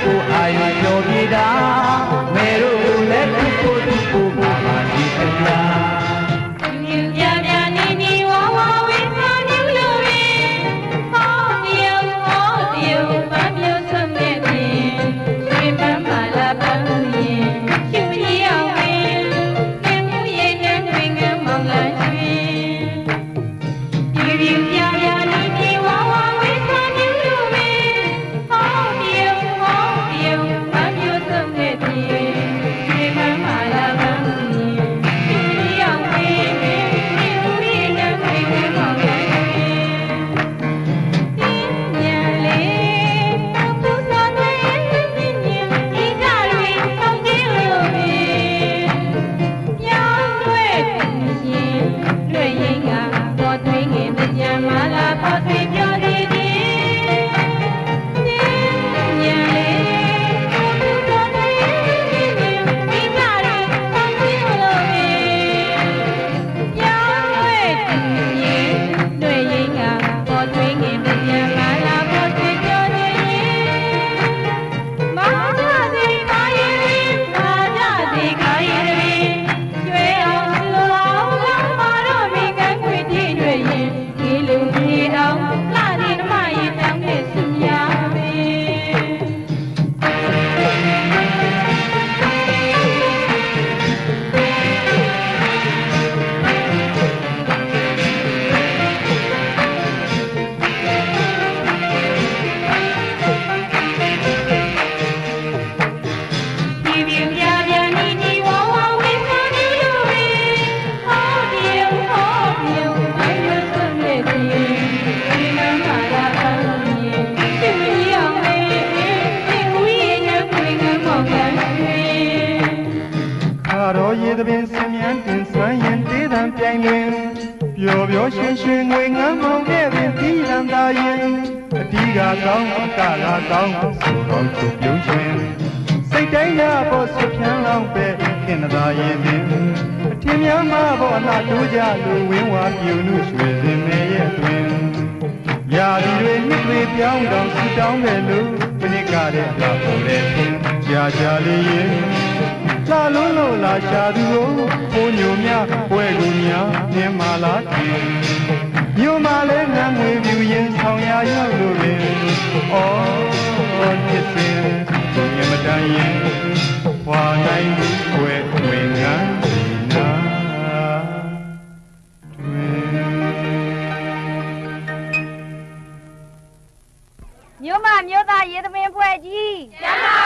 ကိုအာယုပြောပြတာမေတို့လည်းသူ့ကိုသူ့ကိုမာမာဒီခဏမြူပြပြနေနေဝဝဝေးပါမြူလို့ရင်ဟောတရုံမမျိုးစုံတဲ့ပြင်ရွှေပန်းပါလာပန်းဦးရင်ရှူရီအောင်ဝင်ငင်းမှုရဲ့ငန်းဝင်ငန်းမောင်လာရွှင်မြူပြပြနေနေဝဝဝေးပါမြူလို့ရင်ဟောတရုံမမျိုးစုံတဲ့ပြင်ရွှေပန်းပါလာပန်းဦးရင်ရှူရီအောင်ဝင်ငင်းမှုရဲ့ငန်းဝင်ငန်းမောင်လာရွှင်ညံလေးသူ့သာတဲ့ညင်ဒီကြတွေတောင်းကြည့်လို့ပြောင်းလွဲ့ရင်လွဲ့ရင်ကပေါ်သွင်းငင်ကြံမာလာပေါ်သွင်းပြောသေးတယ်ညံလေးသူ့သာတဲ့ညင်ဒီကြတွေတောင်းကြည့်လို့ပြောင်းလွဲ့ရင်လွဲ့ရင်ကပေါ်သွင်းငင်ကြံမာလာပေါ်သွင်းပြောသေးတယ်မာကြစေခိုင်းရင်မာကြစေခိုင်းရင်ရွှေအောင်လူအောင်လာမာတော့မိကန်းခွေကြည့်တွေ့ရင်ဒီလူကြီးအောင်လာနေဓမ္မရင်တောင်းတဲ့စုများပဲဒီပြင်းပြပြနေနေဝဝဝေးပါနေလို့ဟောဒီယဟောဒီယမမျိုးစုံတဲ့ပြင်ဒီမမလာပါဘူးရင်ရှူရီအောင်လေဒီဦးရဲ့ငန်းခွေငန်းမောင်ကန်းရွှင် ခါတော်ရေသပင်စင်မြန်းတင်ဆွမ်းရင်တေးတံပြိုင်တွင်ပျော်ပျော်ရွှင်ရွှင်ငွေငမ်းမောင်ခဲ့ပင်ပြီးလံသာရင်အတီးကကောင်းအကလာကောင်းဆိုတော်ချုပ်ပြုံးရှင်စိတ်တိုင်းရဖို့ဆွဖြန်းလောင်းပဲခင်သာရင်ပင်အထင်များမဘောအလားတိုးကြလူဝင်းဝါပြုံနှုရွှေစင်မဲရဲ့တွင်ရာဒီတွေနှစ်တွေပြောင်းတောင်ဆူတောင်းတယ်လို့ခဏကတဲ့လာပေါ်တဲ့ဖြင့်ကြာကြာလေးရင်လာလုံးလို့လာရှာသူကိုဘိုးညိုများပွဲကူများမြင်မာလားခင်မြို့မှာလဲငန်းငွေပြူရင်ဆောင်ရရောက်လို့ပင်အော်ချစ်စင်သူမြမတန်ရင်ဘွာတိုင်းွယ်ဝင်ငန်းနာမြို့မမြို့သားရေသမင်းဖွဲ့ကြီးကျမ်းပါ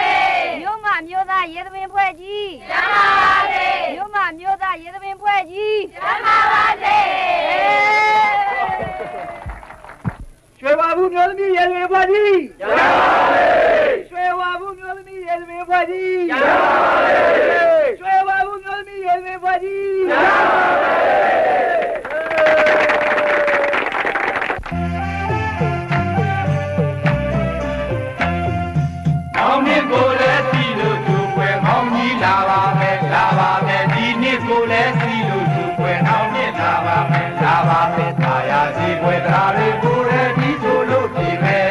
လေမြို့မမြို့သားရေသမင်းဖွဲ့ကြီးကျမ်းပါလေမြို့မမြို့သားရေသမင်းဖွဲ့ကြီးကျမ်းပါပါစေရွှေဝါဘူးမျိုးသမီးရေသမီးဖွဲ့ကြီးကျမ်းပါလေရွှေဝါဘူးမျိုးသမီးရေသမီးဖွဲ့ကြီးကျမ်းပါလေရွှေဝါဘူးမျိုးသမီးရေသမီးဖွဲ့ကြီးကျမ်းပါမောင်နှစ်ကိုလည်းစီလို့သူွယ်မောင်ကြီးလာပါမယ်ဒီနှစ်ကိုလည်းစီလို့သူွယ်နောက်နှစ်လာပါမယ်သာယာစီွယ်တရားတွေကိုလည်းဒီဆိုလို့ဒီမယ်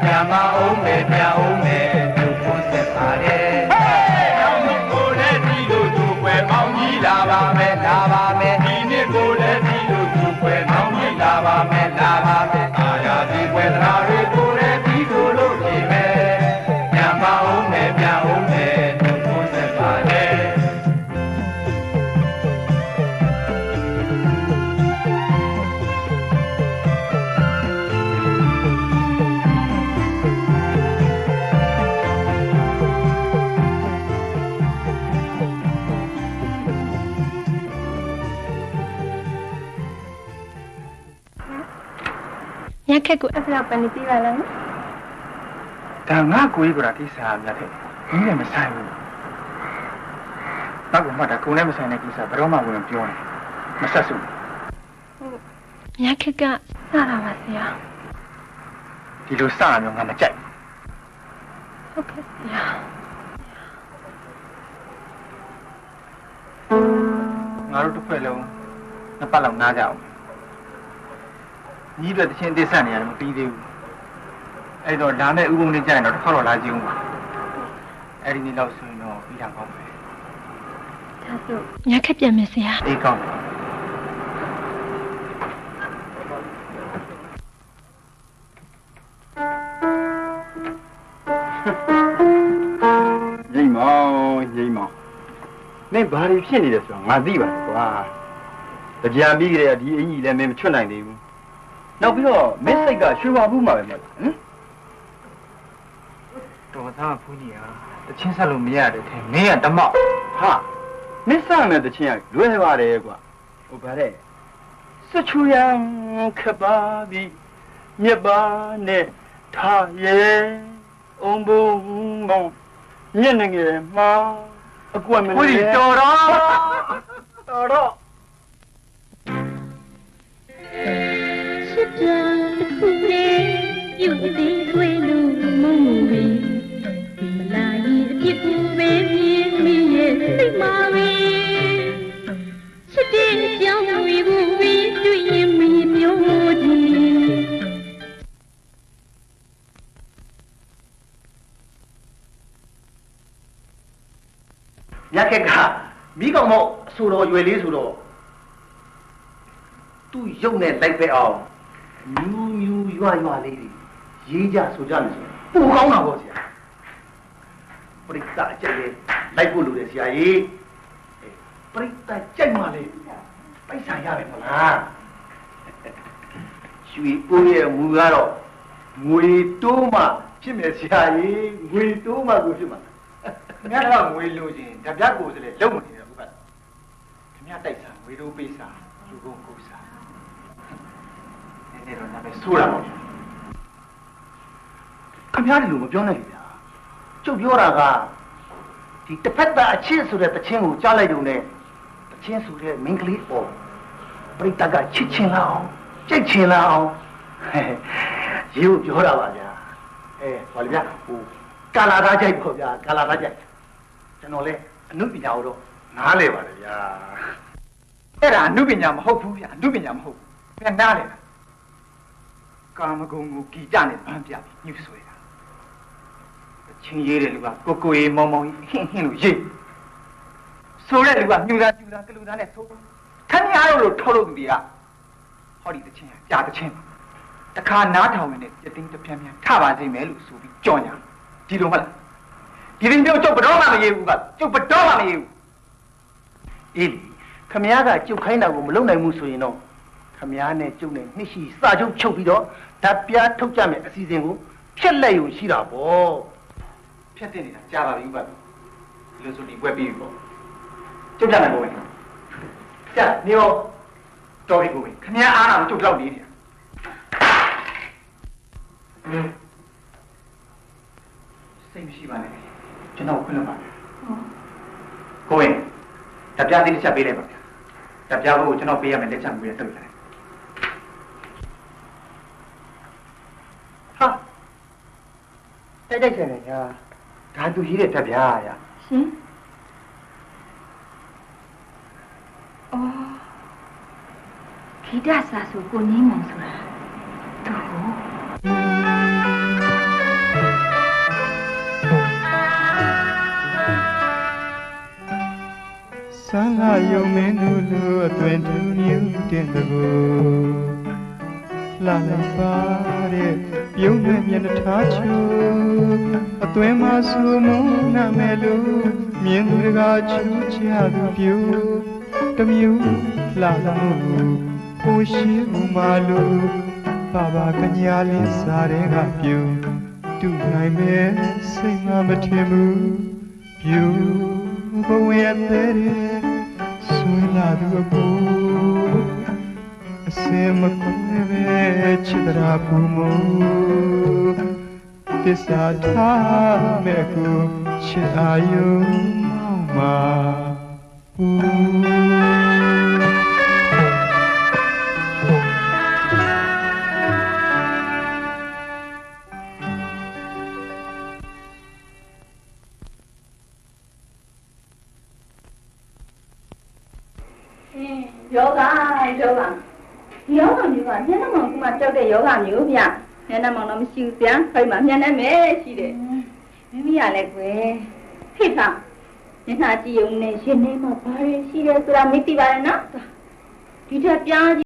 ပြန်မအောင်မယ်ပြန်အောင်မယ်သူဖွင့်သက်ပါတယ်မောင်နှစ်ကိုလည်းစီလို့သူွယ်မောင်ကြီးလာပါမယ်ဒီနှစ်ကိုလည်းစီလို့သူွယ်မောင်ကြီးလာပါမယ်သာယာစီွယ်တရားတွေကိုလည်းဒီဆိုလို့ဒီမယ်ပြန်အောင်မယ်သူဖွင့်သက်ပါတယ်ညခက်ကိုအဲ့လောက်ပန်နေပြပါလားနော် ဒါငါကိုကြီးကတိစားရတဲ့မင်းလည်းမဆိုင်ဘူးနောက်ကမှတာကိုလည်းမဆိုင်တဲ့ကိစ္စဘယ်တော့မှဝင်ပြောတယ်မဆက်စုညခက်ကစတာပါဆရာဒီလိုစတာမျိုးငါမကြိုက်ဟုတ်ကဲ့ဆရာငါတို့တစ်ဖွဲ့လုံးနှစ်ပတ်လောက်နားကြအောင်ညီးတွေတချင်းတိဆက်နေရတယ်မပြီးသေးဘူး အဲ့တော့လာမဲ့ဥပုံလေးကြရင်တော့တစ်ခါတော့လာကြည့်ဦးပါအဲ့ဒီနေ့တော့ဆိုရင်တော့ပြီးတာကောင်းပဲဒါဆိုညခက်ပြန်မယ်ဆရာအေးကောင်းငိမ့်မောင်မင်းဘာတွေဖြစ်နေတယ်ဆိုတော့ငါသိပါတယ်ကွာကြံပြီးကြတဲ့ဒီအင်ကြီးလည်းမင်းမချွတ်နိုင်သေးဘူးနောက်ပြီးတော့မင်းစိတ်ကရွှေဝါဘူးမှာပဲမဟုတ်လားဟမ်တော်သားဖူးကြီးဟာတချင်းဆက်လို့မရတယ်ထဲမင်းကတမောက်ဟာမင်းစမယ်တချင်းကလွယ်ပါတယ်ကွာဟိုဗါတဲ့စချူရန်ခပါပြီမြတ်ပါနဲ့ထားရဲ့အုံဘုံမောင်ညနေငယ်မှာအကွက်မလေးတော်တော့ချစ်ပြန်တစ်ခုလေးပြုတ်သေးခွေလို့မုန်းပြီမလာရင်အဖြစ်ကိုပဲပြင်းမိရဲ့စိတ်မှာပဲချစ်တဲ့အကြောင်းတွေကိုပဲတွေ့ရင်မပြောချင်ညက်ကမိကောင်မို့အဆိုတော်ရွယ်လေးဆိုတော့သူ့ရုပ်နဲ့လိုက်ပဲအောင်မြူးရွာလေးတွေရေးကြဆိုကြမယ်ဆိုပိုကောင်းတာပေါ့ဆရာပရိသတ်အကျက်လေးလိုက်ဖို့လိုတယ်ဆရာကြီးပရိသတ်ကြိုက်မှလေပိုက်ဆံရမယ်မလားရွှေဦးရဲ့မူကတော့ငွေတိုးမှဖြစ်မယ်ဆရာကြီးငွေတိုးမှကိုဖြစ်မှာခင်ဗျားတော့ငွေလိုချင်ဓပြကိုစလေလုံမနေတယ်ဟုတ်ကဲ့ခင်ဗျားတိုက်စားငွေတိုးပေးစားလူကုန်ကိုစားနေတော့နာမည်ဆိုးတာပေါ့ခင်ဗျားဒီလိုမပြောနိုင်ဘူးဗျာကျုပ်ပြောတာကဒီတစ်ဖက်သားအချစ်ဆိုတဲ့တခြင်းကိုကြားလိုက်တုန်းနဲ့တခြင်းဆိုတဲ့မင်္ဂလိပေါ်ပရိသတ်ကချစ်ချင်လာအောင်ကြိတ်ချင်လာအောင်ရေကိုပြောတာပါဗျာဟောလေဗျာဟိုကာလာသားကြိုက်ပေါ့ဗျာကာလာသားကြိုက်ကျွန်တော်လဲအနုပညာကိုတော့နားလဲပါတယ်ဗျာအဲ့ဒါအနုပညာမဟုတ်ဘူးဗျာအနုပညာမဟုတ်ဘူးခင်ဗျားနားလဲကာမဂုဏ်ကိုကြည်ကြနဲ့ဗန်းပြညှိဆွဲတာချင်းရေးတဲ့လူကကိုရေးမောင်မောင်ဟင်းလို့ရေးဆိုတဲ့လူကမြူတာကလူသားနဲ့ဆိုခဏအားလို့ထောက်လို့သူတွေကဟောဒီတချင်းကြာတချင်းတခါနားထောင်နေတဲ့ပြတင်းတပြန်းပြန်းထပါစေမယ်လို့ဆိုပြီးကြော်ညာဒီလိုမလားဒီရင်ကျုပ်ဘတော်မှမရေးဘူးကကျုပ်ဘတော်မှမရေးဘူးအေးခမည်းကကျုပ်ခိုင်းတာကိုမလုပ်နိုင်ဘူးဆိုရင်တော့ခမည်းနဲ့ကျုပ်နဲ့နှစ်ရှိစာချုပ်ချုပ်ပြီးတော့ဓာတ်ပြားထုတ်ကြမယ်အစီအစဉ်ကိုဖျက်လက်ယူရှိတာပေါ့ဖျက်တင်နေတာကြားပါပြီဥပဒေဒီလိုဆိုဒီပွဲပြီးပြီပေါ့ကျုပ်ကြမယ်ကိုပဲကြာနေရောတော်ပြီကိုပဲခမည်းအားတော့ကျုပ်တော့နေတယ်စိတ်မရှိပါနဲ့ကျွန်တော်ခွင့်လွှတ်ပါတယ်ကိုရင်ဓာတ်ပြားသေးတစ်ချက်ပေးလိုက်ပါဗျာဓာတ်ပြားကိုကျွန်တော်ပေးရမယ်လက်ချက်မှုရတွေ့တယ်ဟာတိုက်ဆိုင်နေညာဒါသူကြီးတဲ့ဓာတ်ပြားရရှင်အော်ဂီတစာဆိုကိုနင်းမှန်ဆိုတာသူဆန်းလာယုံမင်းတို့လိုအသွင်တူမြူတင်တကူလာလိုက်ပါတဲ့ပြုံးမဲ့မျက်နှာထားချိုအသွင်မှာဆူမုန်းနာမဲ့လို့မြင်သူကချူချသူပြုတမျိုးလာမှုကိုရှိဦးမလို့ဘာကညာလေးစားတဲ့ကပြုတူနိုင်မဲ့စိတ်မှမထင်ဘူးပြုဘဝရဲ့တဲ့ဆွေးလာသူအကူအစင်မကွဲပဲချစ်တာပူမသစ္စာထားမဲ့ကိုချစ်အာယုံမောင်မာယောဂမျိုးကမျက်နှာမှာကကြောက်တဲ့ယောဂမျိုးဗျ မျက်နှာမောင်တော့မရှိဘူးဗျာခိုင်းမှာမျက်နှာမဲရှိတယ်မမီးရလဲကွယ်ဖိတ်ပါမျက်နှာကြည့်ုံနဲ့ရှင်နေမှာဘာတွေရှိတယ်ဆိုတာမသိပါနဲ့နော်ဒီထက်ပြား